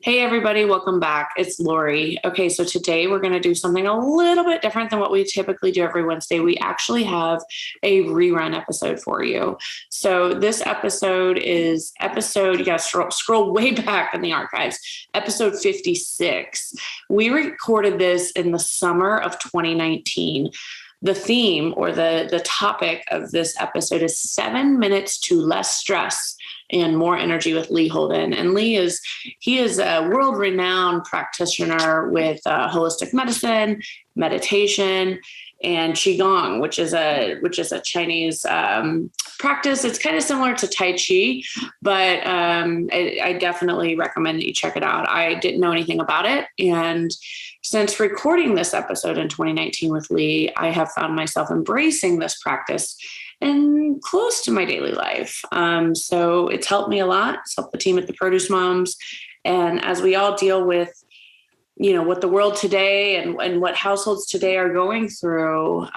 Hey, everybody, welcome back. It's Lori. Okay, so today we're going to do something a little bit different than what we typically do every Wednesday. We actually have a rerun episode for you. So this episode is scroll way back in the archives, episode 56. We recorded this in the summer of 2019. The theme or the topic of this episode is 7 minutes to less stress and more energy with Lee Holden. And he is a world-renowned practitioner with holistic medicine, meditation, and Qigong, which is a Chinese practice. It's kind of similar to Tai Chi, but I definitely recommend that you check it out. I didn't know anything about it, and since recording this episode in 2019 with Lee, I have found myself embracing this practice and close to my daily life. So it's helped me a lot. It's helped the team at the Produce Moms. And as we all deal with, what the world today and what households today are going through,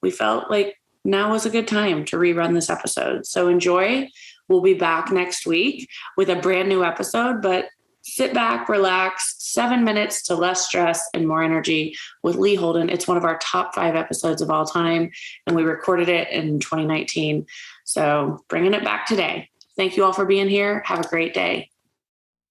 we felt like now was a good time to rerun this episode. So enjoy. We'll be back next week with a brand new episode, but sit back, relax, 7 minutes to less stress and more energy with Lee Holden. It's one of our top 5 episodes of all time, and we recorded it in 2019. So bringing it back today. Thank you all for being here. Have a great day.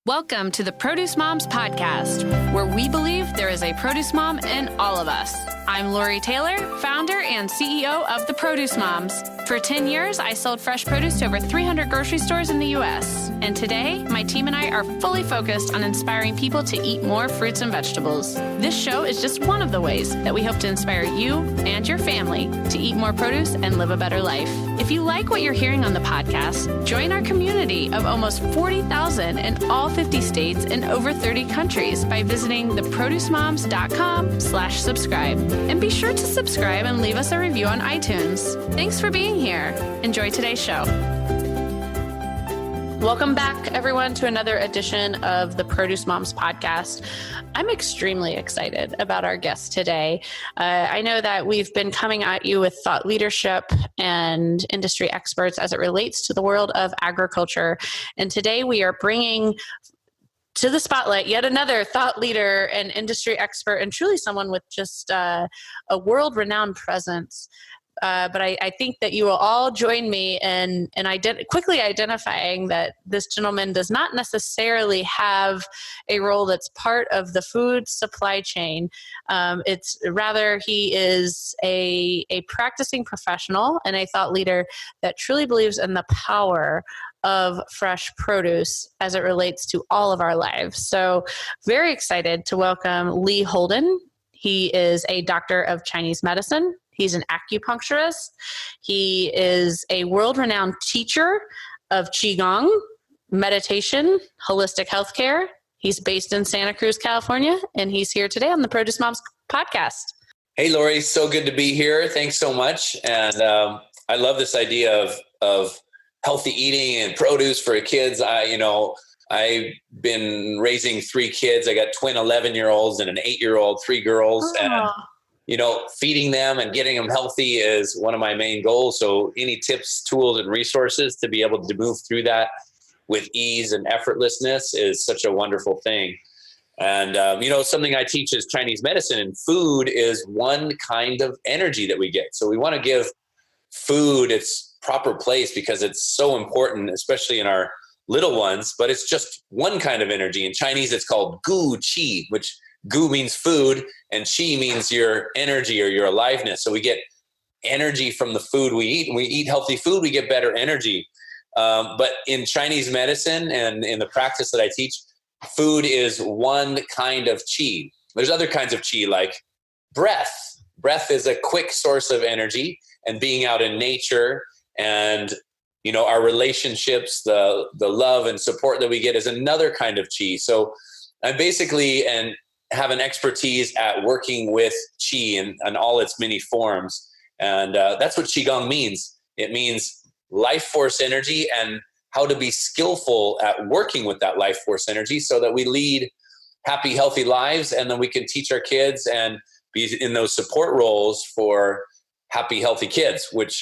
Welcome to the Produce Moms Podcast, where we believe there is a produce mom in all of us. I'm Lori Taylor, founder and CEO of the Produce Moms. For 10 years, I sold fresh produce to over 300 grocery stores in the U.S. And today, my team and I are fully focused on inspiring people to eat more fruits and vegetables. This show is just one of the ways that we hope to inspire you and your family to eat more produce and live a better life. If you like what you're hearing on the podcast, join our community of almost 40,000 in all 50 states and over 30 countries by visiting theproducemoms.com/subscribe. And be sure to subscribe and leave us a review on iTunes. Thanks for being here. Enjoy today's show. Welcome back, everyone, to another edition of the Produce Moms Podcast. I'm extremely excited about our guest today. I know that we've been coming at you with thought leadership and industry experts as it relates to the world of agriculture. And today we are bringing to the spotlight yet another thought leader and industry expert, and truly someone with just a world-renowned presence. But I think that you will all join me in quickly identifying that this gentleman does not necessarily have a role that's part of the food supply chain. It's rather he is a practicing professional and a thought leader that truly believes in the power of fresh produce as it relates to all of our lives. So very excited to welcome Lee Holden. He is a doctor of Chinese medicine. He's an acupuncturist. He is a world-renowned teacher of Qigong, meditation, holistic healthcare. He's based in Santa Cruz, California, and he's here today on the Produce Moms Podcast. Hey, Lori, so good to be here. Thanks so much. And I love this idea of healthy eating and produce for kids. I've been raising 3 kids. I got twin 11-year-olds and an 8-year-old, 3 girls. Oh. And feeding them and getting them healthy is one of my main goals. So any tips, tools, and resources to be able to move through that with ease and effortlessness is such a wonderful thing. And, something I teach is Chinese medicine, and food is one kind of energy that we get. So we want to give food its proper place because it's so important, especially in our little ones, but it's just one kind of energy. In Chinese, it's called gu qi, which gu means food and qi means your energy or your aliveness. So we get energy from the food we eat. When we eat healthy food, we get better energy. But in Chinese medicine and in the practice that I teach, food is one kind of qi. There's other kinds of qi like breath. Breath is a quick source of energy, and being out in nature and our relationships, the love and support that we get is another kind of qi. So I basically have an expertise at working with qi and all its many forms. And that's what Qigong means. It means life force energy and how to be skillful at working with that life force energy so that we lead happy, healthy lives. And then we can teach our kids and be in those support roles for happy, healthy kids, which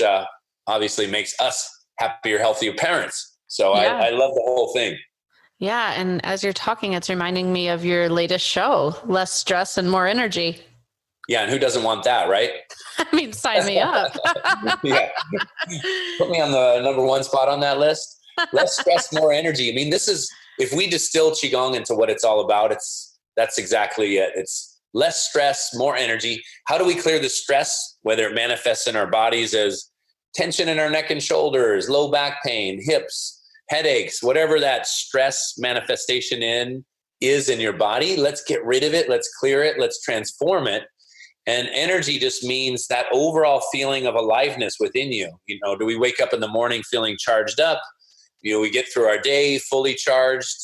obviously makes us happier, healthier parents. So yeah. I love the whole thing. Yeah. And as you're talking, it's reminding me of your latest show, Less Stress and More Energy. Yeah. And who doesn't want that, right? I mean, sign me up. Yeah. Put me on the number one spot on that list. Less stress, more energy. I mean, if we distill Qigong into what it's all about, that's exactly it. It's less stress, more energy. How do we clear the stress, whether it manifests in our bodies as tension in our neck and shoulders, low back pain, hips, headaches, whatever that stress manifestation is in your body? Let's get rid of it. Let's clear it. Let's transform it. And energy just means that overall feeling of aliveness within you. Do we wake up in the morning feeling charged up? We get through our day fully charged.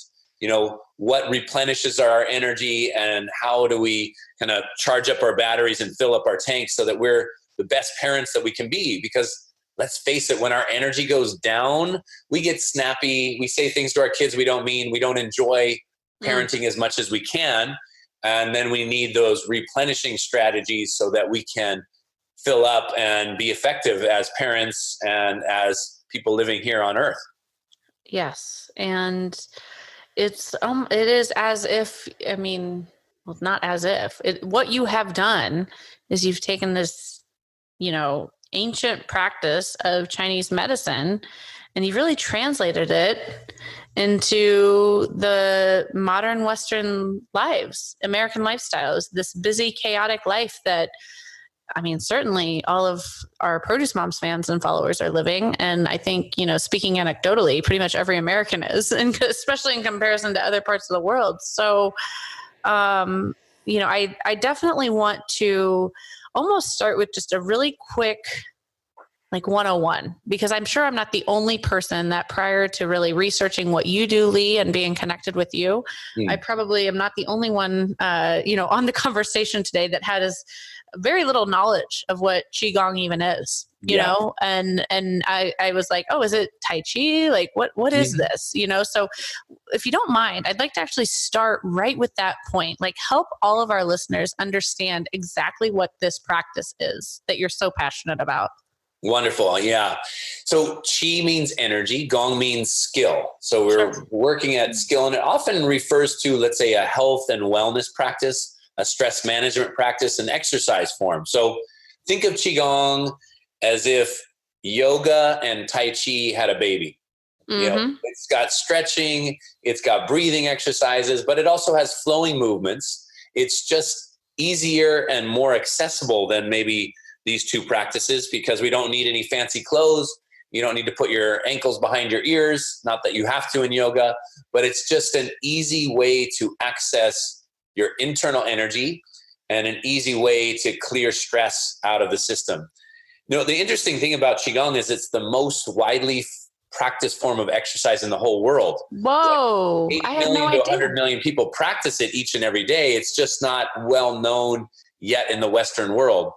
What replenishes our energy, and how do we kind of charge up our batteries and fill up our tanks so that we're the best parents that we can be? Because let's face it, when our energy goes down, we get snappy. We say things to our kids we don't mean. We don't enjoy parenting as much as we can. And then we need those replenishing strategies so that we can fill up and be effective as parents and as people living here on earth. Yes. And it is as if, well, not as if what you have done is you've taken this, ancient practice of Chinese medicine, and you've really translated it into the modern Western lives, American lifestyles, this busy, chaotic life that, certainly all of our Produce Moms fans and followers are living. And I think, speaking anecdotally, pretty much every American is, and especially in comparison to other parts of the world. So, I definitely want to almost start with just a really quick, 101, because I'm sure I'm not the only person that, prior to really researching what you do, Lee, and being connected with you, I probably am not the only one, on the conversation today that has very little knowledge of what Qigong even is, you know? And I was like, oh, is it Tai Chi? What is this? So if you don't mind, I'd like to actually start right with that point, help all of our listeners understand exactly what this practice is that you're so passionate about. Wonderful. Yeah. So Qi means energy. Gong means skill. So we're working at skill, and it often refers to, let's say, a health and wellness practice, a stress management practice, an exercise form. So think of Qigong as if yoga and Tai Chi had a baby. It's got stretching, it's got breathing exercises, but it also has flowing movements. It's just easier and more accessible than maybe these two practices, because we don't need any fancy clothes. You don't need to put your ankles behind your ears. Not that you have to in yoga, but it's just an easy way to access your internal energy and an easy way to clear stress out of the system. The interesting thing about Qigong is it's the most widely practiced form of exercise in the whole world. Whoa. 80 I had million no to idea. 100 million people practice it each and every day. It's just not well known yet in the Western world.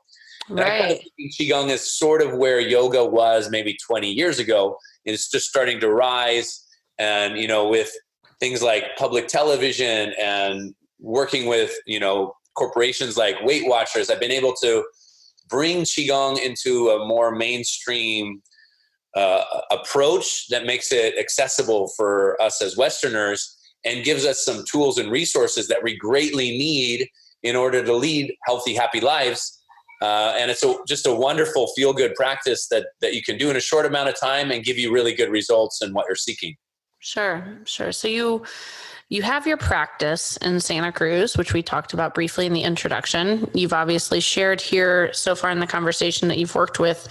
And I kind of think Qigong is sort of where yoga was maybe 20 years ago. It's just starting to rise. And, with things like public television and working with, corporations like Weight Watchers, I've been able to bring Qigong into a more mainstream approach that makes it accessible for us as Westerners and gives us some tools and resources that we greatly need in order to lead healthy, happy lives. And it's just a wonderful feel-good practice that you can do in a short amount of time and give you really good results in what you're seeking. Sure. So you have your practice in Santa Cruz, which we talked about briefly in the introduction. You've obviously shared here so far in the conversation that you've worked with,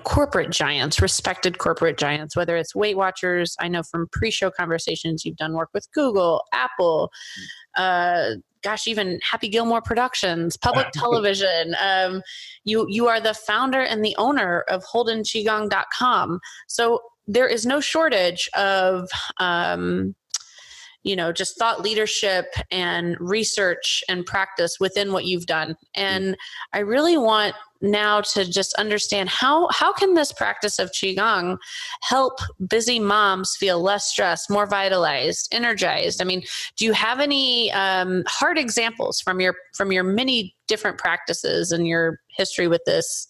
corporate giants, respected corporate giants, whether it's Weight Watchers. I know from pre-show conversations, you've done work with Google, Apple, even Happy Gilmore Productions, public television. You are the founder and the owner of HoldenQigong.com. So there is no shortage of, just thought leadership and research and practice within what you've done. And I really want now to just understand how can this practice of Qigong help busy moms feel less stressed, more vitalized, energized? Do you have any hard examples from your many different practices and your history with this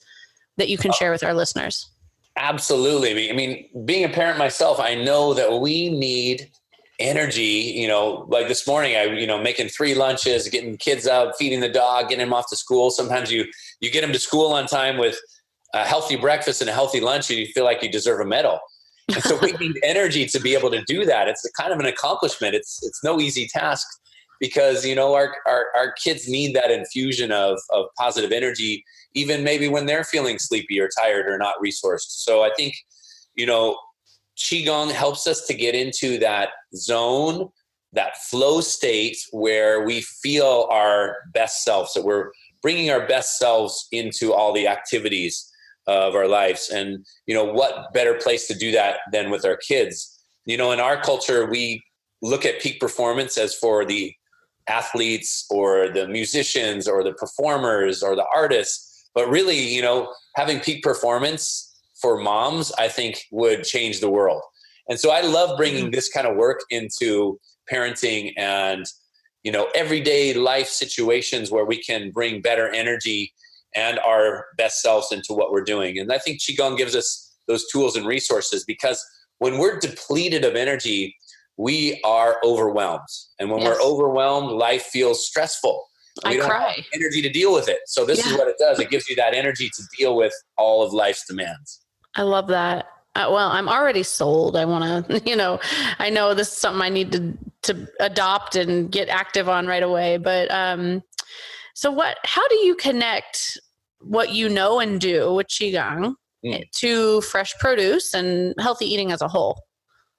that you can share with our listeners? Absolutely. Being a parent myself, I know that we need energy, like this morning, making 3 lunches, getting kids up, feeding the dog, getting them off to school. Sometimes you get them to school on time with a healthy breakfast and a healthy lunch, and you feel like you deserve a medal. And so we need energy to be able to do that. It's kind of an accomplishment. It's no easy task because, our kids need that infusion of positive energy, even maybe when they're feeling sleepy or tired or not resourced. So I think, Qigong helps us to get into that zone, that flow state where we feel our best selves, that we're bringing our best selves into all the activities of our lives. And, what better place to do that than with our kids? In our culture, we look at peak performance as for the athletes or the musicians or the performers or the artists. But really, having peak performance for moms, I think would change the world. And so I love bringing this kind of work into parenting and, everyday life situations where we can bring better energy and our best selves into what we're doing. And I think Qigong gives us those tools and resources, because when we're depleted of energy, we are overwhelmed. And when we're overwhelmed, life feels stressful. We don't have energy to deal with it. So this is what it does. It gives you that energy to deal with all of life's demands. I love that. Well, I'm already sold. I want to, I know this is something I need to adopt and get active on right away. But how do you connect what you know and do with Qigong to fresh produce and healthy eating as a whole?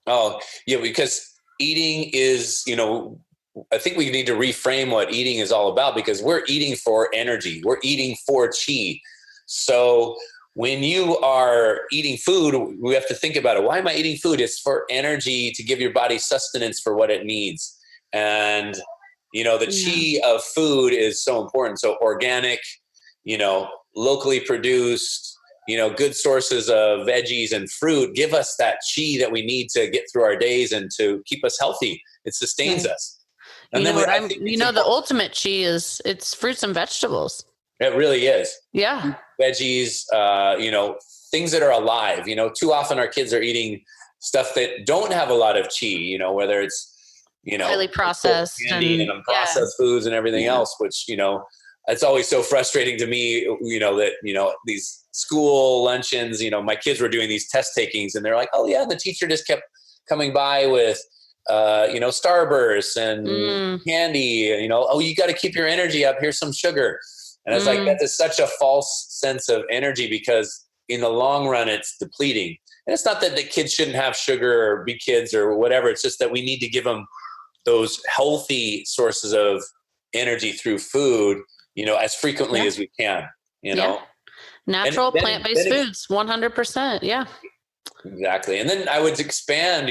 Oh, yeah, because eating is, I think we need to reframe what eating is all about, because we're eating for energy. We're eating for Qi. So when you are eating food, we have to think about it. Why am I eating food? It's for energy, to give your body sustenance for what it needs. And, the Qi of food is so important. So organic, locally produced, good sources of veggies and fruit give us that Qi that we need to get through our days and to keep us healthy. It sustains us. And the ultimate Qi it's fruits and vegetables. It really is. Yeah. Veggies, things that are alive. Too often our kids are eating stuff that don't have a lot of Qi, whether it's, highly processed candy and processed foods and everything else, which, it's always so frustrating to me, that, these school luncheons, my kids were doing these test takings and they're like, oh yeah, the teacher just kept coming by with, Starburst and candy, oh, you got to keep your energy up. Here's some sugar. And it's like, that is such a false sense of energy, because in the long run, it's depleting. And it's not that the kids shouldn't have sugar or be kids or whatever. It's just that we need to give them those healthy sources of energy through food, as frequently as we can, Natural plant-based foods, 100%. Yeah. Exactly. And then I would expand,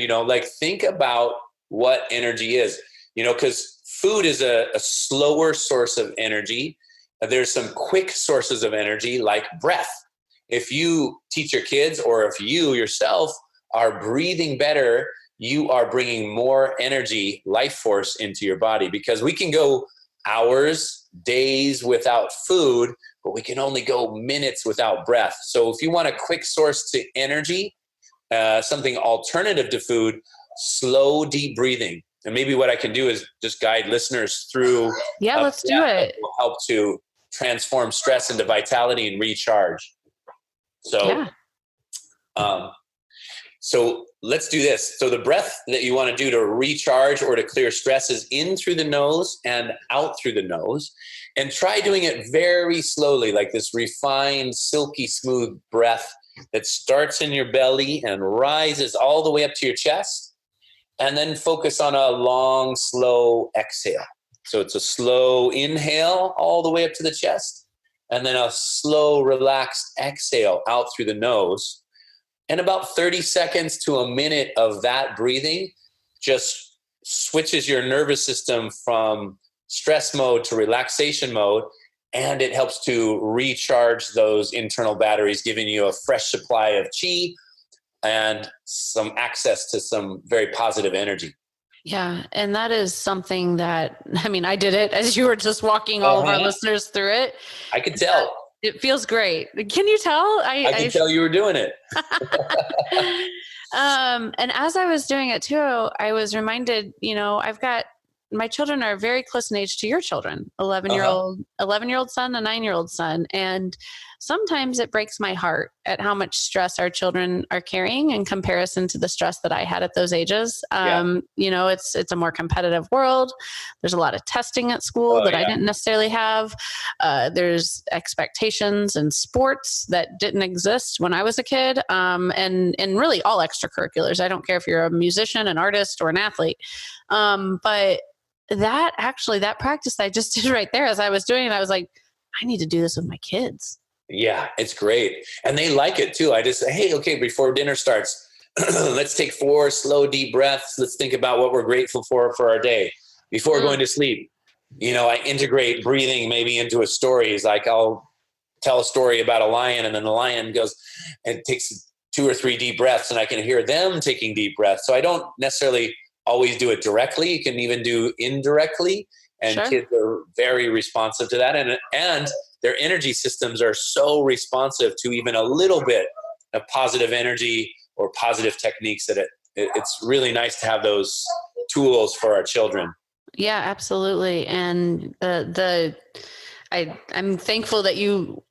think about what energy is, because food is a slower source of energy. There's some quick sources of energy like breath. If you teach your kids, or if you yourself are breathing better, you are bringing more energy, life force into your body, because we can go hours, days without food, but we can only go minutes without breath. So if you want a quick source to energy, something alternative to food, slow, deep breathing. And maybe what I can do is just guide listeners through. Yeah, let's do it. Will help to transform stress into vitality and recharge. So, so let's do this. So the breath that you want to do to recharge or to clear stress is in through the nose and out through the nose. And try doing it very slowly, like this refined, silky, smooth breath that starts in your belly and rises all the way up to your chest. And then focus on a long, slow exhale. So it's a slow inhale all the way up to the chest, and then a slow, relaxed exhale out through the nose. And about 30 seconds to a minute of that breathing just switches your nervous system from stress mode to relaxation mode, and it helps to recharge those internal batteries, giving you a fresh supply of Qi and some access to some very positive energy. Yeah. And that is something that, I did it as you were just walking all of our listeners through it. I could tell. It feels great. Can you tell? I can tell you were doing it. And as I was doing it too, I was reminded, my children are very close in age to your children, 11-year-old son, a 9-year-old son. And sometimes it breaks my heart at how much stress our children are carrying in comparison to the stress that I had at those ages. It's a more competitive world. There's a lot of testing at school I didn't necessarily have. There's expectations in sports that didn't exist when I was a kid. And really all extracurriculars. I don't care if you're a musician, an artist, or an athlete. But that practice I just did right there as I was doing it, I was like, I need to do this with my kids. Yeah, it's great. And they like it too. I just say, hey, okay, before dinner starts, let's take 4 slow, deep breaths. Let's think about what we're grateful for our day before going to sleep. I integrate breathing maybe into a story. It's like I'll tell a story about a lion, and then the lion goes and takes 2 or 3 deep breaths, and I can hear them taking deep breaths. So I don't necessarily always do it directly. You can even do indirectly, and kids are very responsive to that. And their energy systems are so responsive to even a little bit of positive energy or positive techniques that it's really nice to have those tools for our children. Yeah, absolutely. And I'm thankful that you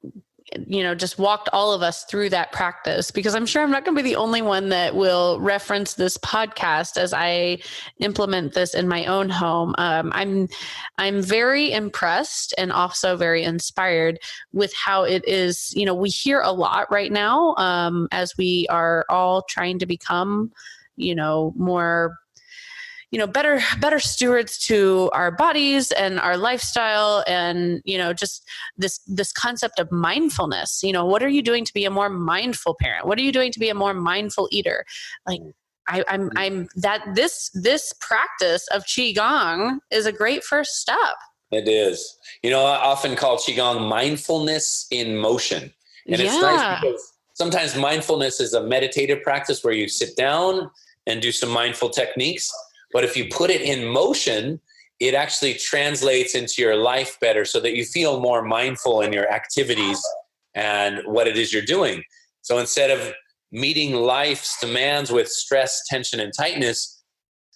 just walked all of us through that practice, because I'm sure I'm not going to be the only one that will reference this podcast as I implement this in my own home. I'm very impressed and also very inspired with how it is. We hear a lot right now as we are all trying to become, more better stewards to our bodies and our lifestyle, and, just this concept of mindfulness. What are you doing to be a more mindful parent? What are you doing to be a more mindful eater? Like this practice of Qi Gong is a great first step. It is. I often call Qigong mindfulness in motion. And it's nice because sometimes mindfulness is a meditative practice where you sit down and do some mindful techniques. But if you put it in motion, it actually translates into your life better, so that you feel more mindful in your activities and what it is you're doing. So instead of meeting life's demands with stress, tension, and tightness,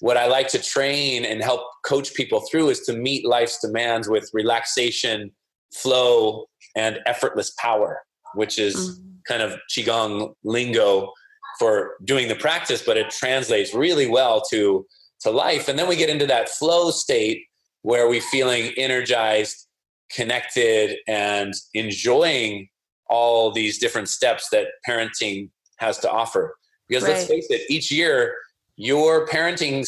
what I like to train and help coach people through is to meet life's demands with relaxation, flow, and effortless power, which is kind of Qigong lingo for doing the practice, but it translates really well to life. And then we get into that flow state where we're feeling energized, connected, and enjoying all these different steps that parenting has to offer. Because let's face it, each year, your parenting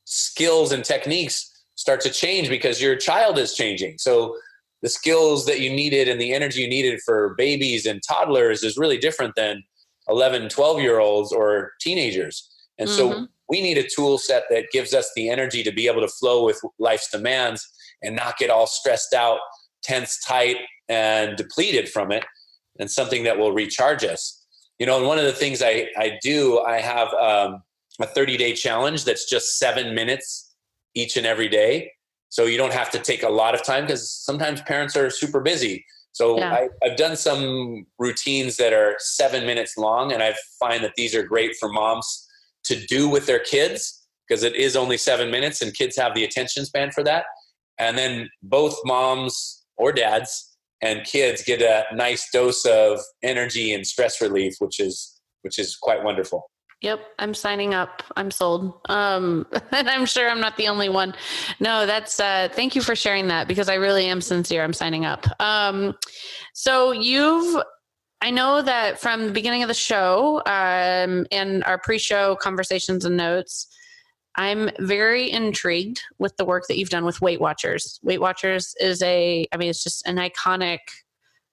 skills and techniques start to change because your child is changing. So the skills that you needed and the energy you needed for babies and toddlers is really different than 11, 12-year-olds or teenagers. And so we need a tool set that gives us the energy to be able to flow with life's demands and not get all stressed out, tense, tight, and depleted from it, and something that will recharge us. And one of the things I do, I have a 30-day challenge that's just 7 minutes each and every day. So you don't have to take a lot of time, because sometimes parents are super busy. So I've done some routines that are 7 minutes long, and I find that these are great for moms to do with their kids, because it is only 7 minutes and kids have the attention span for that. And then both moms or dads and kids get a nice dose of energy and stress relief, which is quite wonderful. Yep. I'm signing up. I'm sold. And I'm sure I'm not the only one. No, that's, thank you for sharing that, because I really am sincere. I'm signing up. So I know that from the beginning of the show, and our pre-show conversations and notes, I'm very intrigued with the work that you've done with Weight Watchers. Weight Watchers is it's just an iconic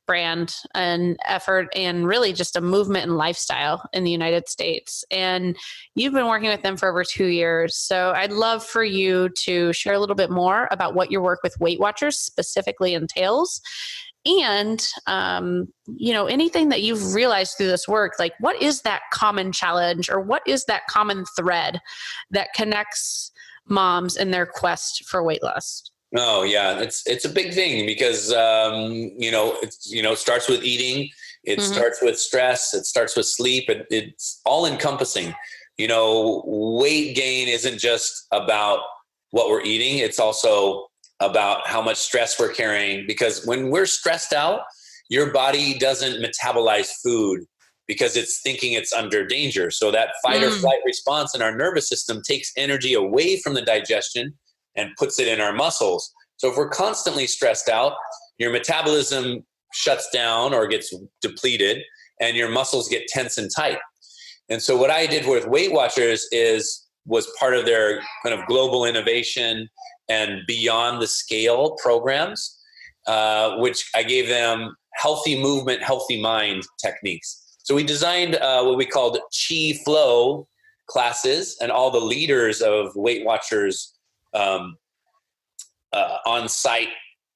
brand and effort, and really just a movement and lifestyle in the United States. And you've been working with them for over 2 years. So I'd love for you to share a little bit more about what your work with Weight Watchers specifically entails. And, anything that you've realized through this work, like what is that common challenge, or what is that common thread that connects moms in their quest for weight loss? Oh yeah, it's a big thing, because it starts with eating. It starts with stress. It starts with sleep. It's all encompassing. Weight gain isn't just about what we're eating. It's also about how much stress we're carrying, because when we're stressed out, your body doesn't metabolize food because it's thinking it's under danger. So that fight or flight response in our nervous system takes energy away from the digestion and puts it in our muscles. So if we're constantly stressed out, your metabolism shuts down or gets depleted and your muscles get tense and tight. And so what I did with Weight Watchers was part of their kind of global innovation and beyond the scale programs, which I gave them healthy movement, healthy mind techniques. So we designed what we called Qi Flow classes, and all the leaders of Weight Watchers on-site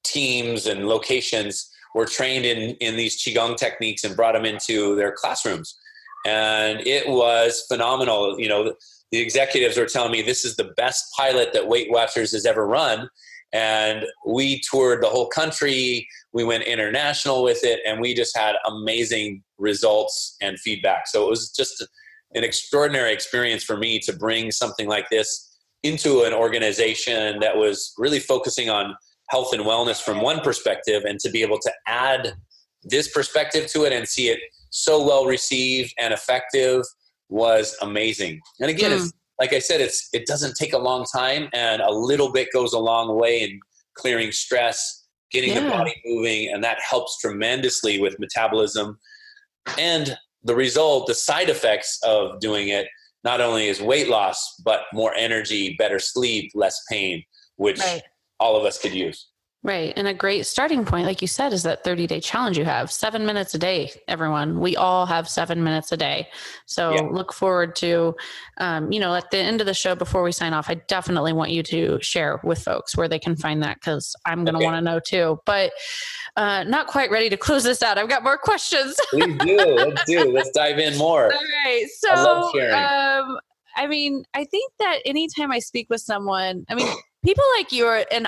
teams and locations were trained in these Qigong techniques and brought them into their classrooms. And it was phenomenal. The executives were telling me this is the best pilot that Weight Watchers has ever run. And we toured the whole country. We went international with it, and we just had amazing results and feedback. So it was just an extraordinary experience for me to bring something like this into an organization that was really focusing on health and wellness from one perspective, and to be able to add this perspective to it and see it so well received and effective was amazing. And again, it's like I said, it doesn't take a long time, and a little bit goes a long way in clearing stress, getting the body moving, and that helps tremendously with metabolism. And the side effects of doing it, not only is weight loss, but more energy, better sleep, less pain, which all of us could use. Right. And a great starting point, like you said, is that 30-day challenge you have. 7 minutes a day, everyone. We all have 7 minutes a day. So look forward to, at the end of the show, before we sign off, I definitely want you to share with folks where they can find that, because I'm going to want to know too. But not quite ready to close this out. I've got more questions. Please do. Let's dive in more. All right. So, I love sharing. I think that anytime I speak with someone, people like you and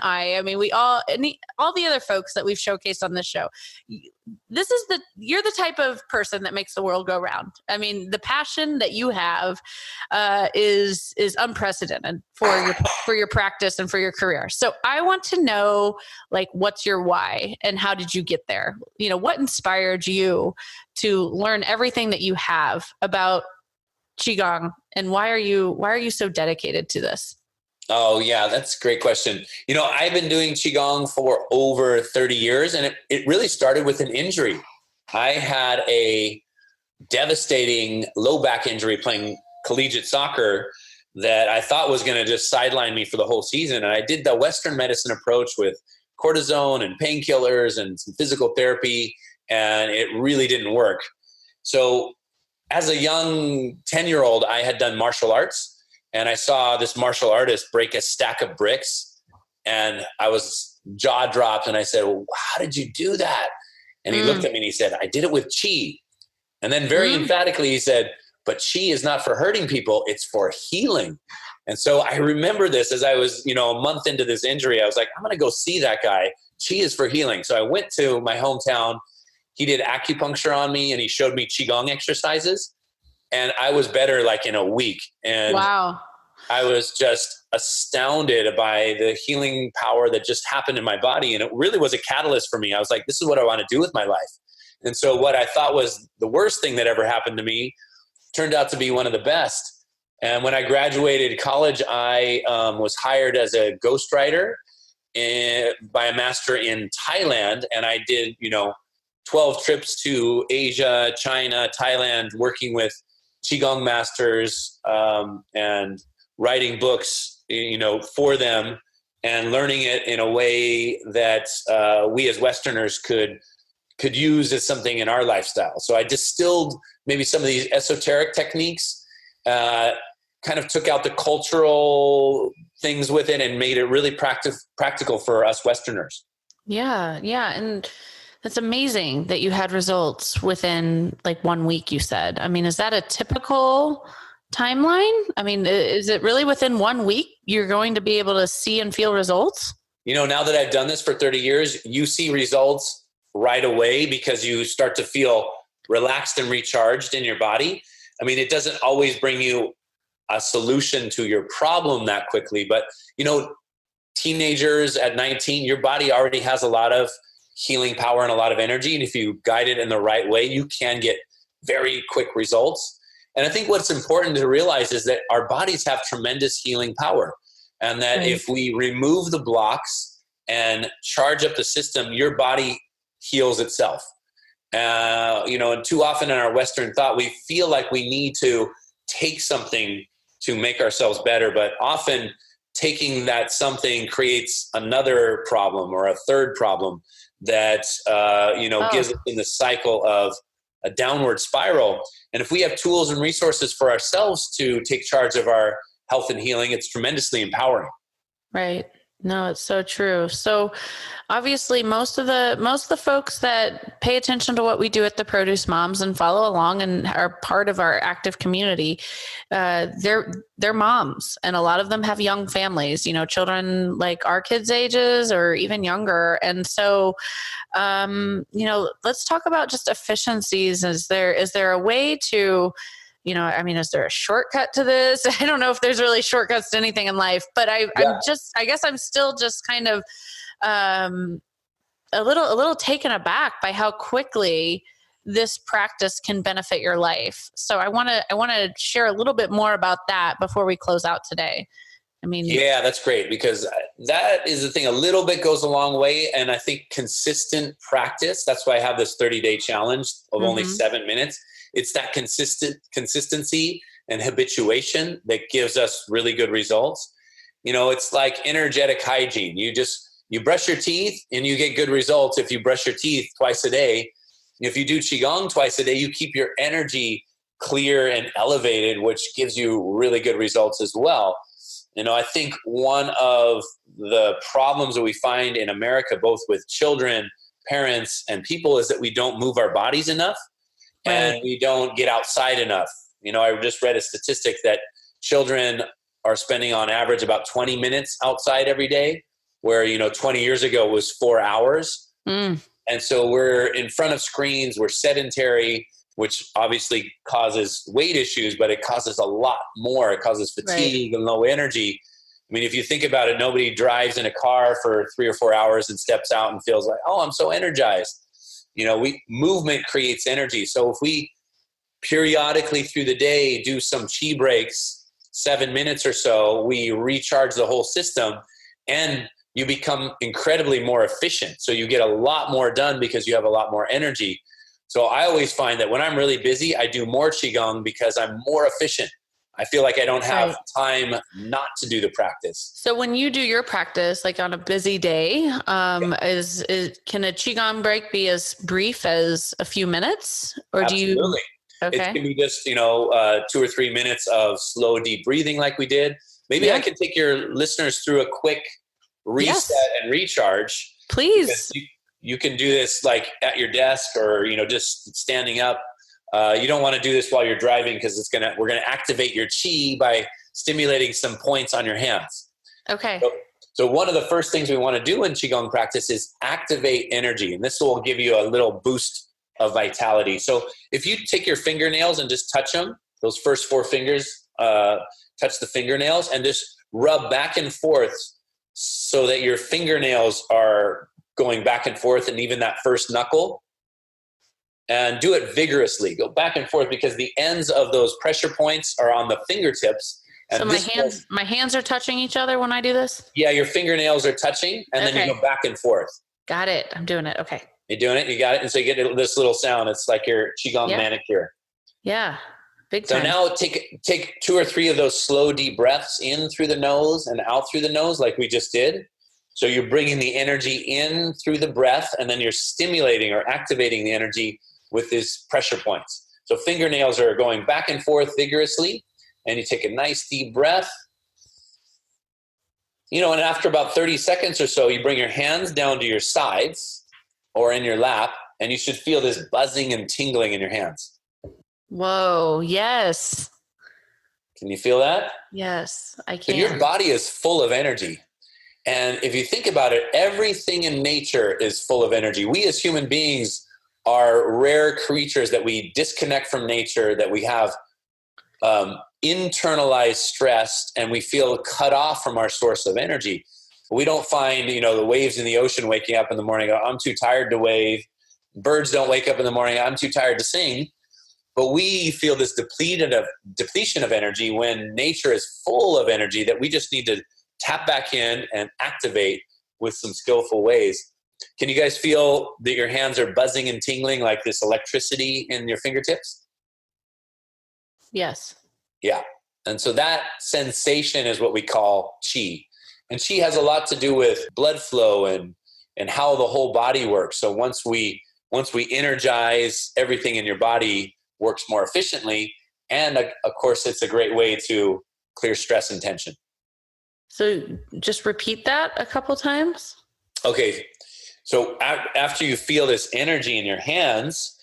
we all the other folks that we've showcased on this show, you're the type of person that makes the world go round. The passion that you have is unprecedented for your practice and for your career. So I want to know, what's your why and how did you get there? What inspired you to learn everything that you have about Qigong, and why are you so dedicated to this? Oh yeah, that's a great question. I've been doing Qigong for over 30 years, and it really started with an injury. I had a devastating low back injury playing collegiate soccer that I thought was going to just sideline me for the whole season. And I did the Western medicine approach with cortisone and painkillers and some physical therapy, and it really didn't work. So as a young 10-year-old, I had done martial arts, and I saw this martial artist break a stack of bricks, and I was jaw dropped, and I said, well, how did you do that? And he looked at me and he said, I did it with Qi. And then very emphatically he said, but Qi is not for hurting people, it's for healing. And so I remember this as I was, a month into this injury. I was like, I'm going to go see that guy. Qi is for healing. So I went to my hometown. He did acupuncture on me, and he showed me Qigong exercises. And I was better in a week. And wow. I was just astounded by the healing power that just happened in my body. And it really was a catalyst for me. I was like, this is what I want to do with my life. And so what I thought was the worst thing that ever happened to me turned out to be one of the best. And when I graduated college, I was hired as a ghostwriter by a master in Thailand. And I did, 12 trips to Asia, China, Thailand, working with Qigong masters and writing books, for them, and learning it in a way that we as Westerners could use as something in our lifestyle. So I distilled maybe some of these esoteric techniques, kind of took out the cultural things with it, and made it really practical for us Westerners. Yeah. And that's amazing that you had results within 1 week, you said. Is that a typical timeline? Is it really within 1 week you're going to be able to see and feel results? Now that I've done this for 30 years, you see results right away because you start to feel relaxed and recharged in your body. I mean, it doesn't always bring you a solution to your problem that quickly, but teenagers at 19, your body already has a lot of healing power and a lot of energy. And if you guide it in the right way, you can get very quick results. And I think what's important to realize is that our bodies have tremendous healing power. And that if we remove the blocks and charge up the system, your body heals itself. And too often in our Western thought, we feel like we need to take something to make ourselves better. But often taking that something creates another problem or a third problem that, gives us in the cycle of a downward spiral. And if we have tools and resources for ourselves to take charge of our health and healing, it's tremendously empowering. Right. No, it's so true. So obviously most of the folks that pay attention to what we do at the Produce Moms and follow along and are part of our active community, they're moms, and a lot of them have young families, children like our kids' ages or even younger. And so, let's talk about just efficiencies. Is there a way to, is there a shortcut to this? I don't know if there's really shortcuts to anything in life, but I guess I'm still just kind of a little taken aback by how quickly this practice can benefit your life. So I want to share a little bit more about that before we close out today. Yeah, that's great, because that is the thing. A little bit goes a long way. And I think consistent practice, that's why I have this 30-day challenge of only 7 minutes. It's that consistency and habituation that gives us really good results. It's like energetic hygiene. You brush your teeth and you get good results if you brush your teeth twice a day. If you do Qigong twice a day, you keep your energy clear and elevated, which gives you really good results as well. I think one of the problems that we find in America, both with children, parents, and people, is that we don't move our bodies enough. And we don't get outside enough. I just read a statistic that children are spending on average about 20 minutes outside every day, where, 20 years ago it was 4 hours. And so we're in front of screens, we're sedentary, which obviously causes weight issues, but it causes a lot more. It causes fatigue and low energy. I mean, if you think about it, nobody drives in a car for 3 or 4 hours and steps out and feels like, oh, I'm so energized. Movement creates energy. So if we periodically through the day do some chi breaks, 7 minutes or so, we recharge the whole system and you become incredibly more efficient. So you get a lot more done because you have a lot more energy. So I always find that when I'm really busy, I do more Qigong because I'm more efficient. I feel like I don't have time not to do the practice. So when you do your practice, like on a busy day, can a Qigong break be as brief as a few minutes? Or Absolutely. do you? Okay. It can be just, 2 or 3 minutes of slow, deep breathing like we did. Maybe I can take your listeners through a quick reset and recharge. Please. You can do this like at your desk or, just standing up. You don't want to do this while you're driving because we're going to activate your chi by stimulating some points on your hands. Okay. So one of the first things we want to do in Qigong practice is activate energy. And this will give you a little boost of vitality. So if you take your fingernails and just touch them, those first 4 fingers, touch the fingernails and just rub back and forth so that your fingernails are going back and forth, and even that first knuckle. And do it vigorously. Go back and forth because the ends of those pressure points are on the fingertips. And so my hands are touching each other when I do this? Yeah, your fingernails are touching, and then you go back and forth. Got it. I'm doing it. Okay. You're doing it. You got it. And so you get this little sound. It's like your Qigong manicure. Yeah. Big time. So now take 2 or 3 of those slow, deep breaths in through the nose and out through the nose like we just did. So you're bringing the energy in through the breath, and then you're stimulating or activating the energy with these pressure points. So fingernails are going back and forth vigorously, and you take a nice deep breath. And after about 30 seconds or so, you bring your hands down to your sides or in your lap, and you should feel this buzzing and tingling in your hands. Whoa, yes. Can you feel that? Yes, I can. So your body is full of energy. And if you think about it, everything in nature is full of energy. We as human beings are rare creatures that we disconnect from nature, that we have internalized stress, and we feel cut off from our source of energy. We don't find, the waves in the ocean waking up in the morning, I'm too tired to wave. Birds don't wake up in the morning, I'm too tired to sing. But we feel this depletion of energy when nature is full of energy that we just need to tap back in and activate with some skillful ways. Can you guys feel that your hands are buzzing and tingling like this electricity in your fingertips? Yes. Yeah. And so that sensation is what we call Qi. And Qi has a lot to do with blood flow and how the whole body works. So once we energize, everything in your body works more efficiently. And of course, it's a great way to clear stress and tension. So just repeat that a couple times. Okay. So after you feel this energy in your hands,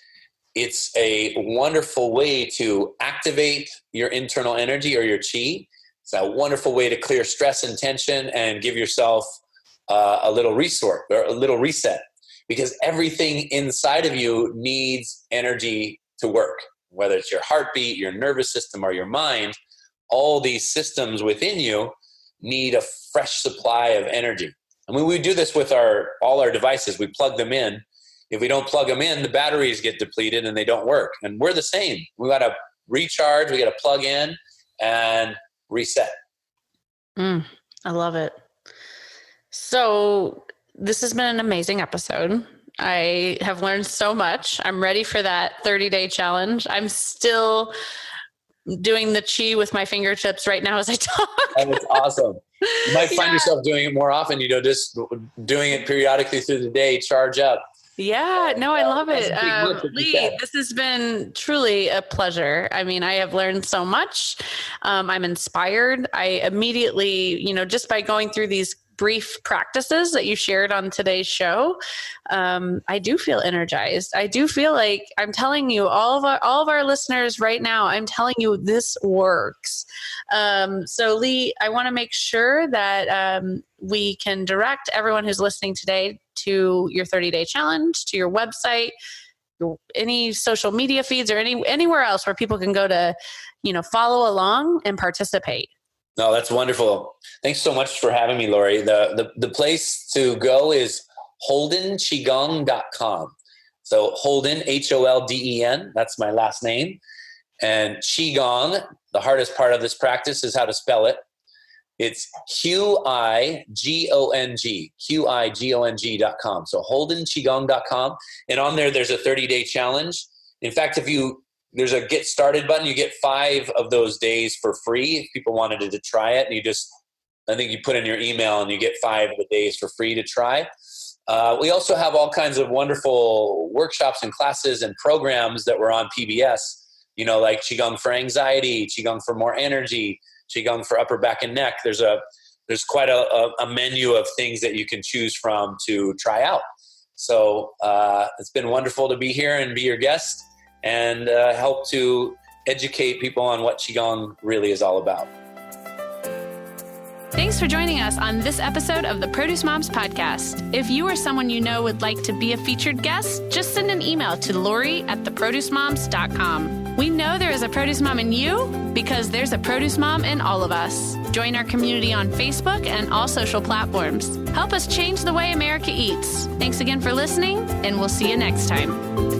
it's a wonderful way to activate your internal energy or your Qi. It's a wonderful way to clear stress and tension and give yourself a little reset, because everything inside of you needs energy to work, whether it's your heartbeat, your nervous system, or your mind. All these systems within you need a fresh supply of energy. And when we do this with all our devices, we plug them in. If we don't plug them in, the batteries get depleted and they don't work. And we're the same. We got to recharge, we got to plug in and reset. I love it. So this has been an amazing episode. I have learned so much. I'm ready for that 30-day challenge. I'm still doing the Qi with my fingertips right now as I talk. And it's awesome. You might find yourself doing it more often, just doing it periodically through the day, charge up. Yeah, no, I love it. Lee, this has been truly a pleasure. I mean, I have learned so much. I'm inspired. I immediately, just by going through these brief practices that you shared on today's show, I do feel energized. I do feel like I'm telling you, all of our listeners right now, I'm telling you this works. So Lee, I want to make sure that we can direct everyone who's listening today to your 30-day challenge, to your website, any social media feeds, or anywhere else where people can go to, follow along and participate. No, that's wonderful. Thanks so much for having me, Lori. The place to go is holdenqigong.com. So Holden, Holden, that's my last name. And Qigong, the hardest part of this practice is how to spell it. It's Qigong, Qigong.com. So holdenqigong.com. And on there's a 30-day challenge. In fact, there's a get started button, you get 5 of those days for free. If people wanted to try it, and I think you put in your email and you get 5 of the days for free to try. We also have all kinds of wonderful workshops and classes and programs that were on PBS, like Qigong for anxiety, Qigong for more energy, Qigong for upper back and neck. There's quite a menu of things that you can choose from to try out. So it's been wonderful to be here and be your guest and help to educate people on what Qigong really is all about. Thanks for joining us on this episode of the Produce Moms Podcast. If you or someone you know would like to be a featured guest, just send an email to lori@theproducemoms.com. We know there is a produce mom in you because there's a produce mom in all of us. Join our community on Facebook and all social platforms. Help us change the way America eats. Thanks again for listening, and we'll see you next time.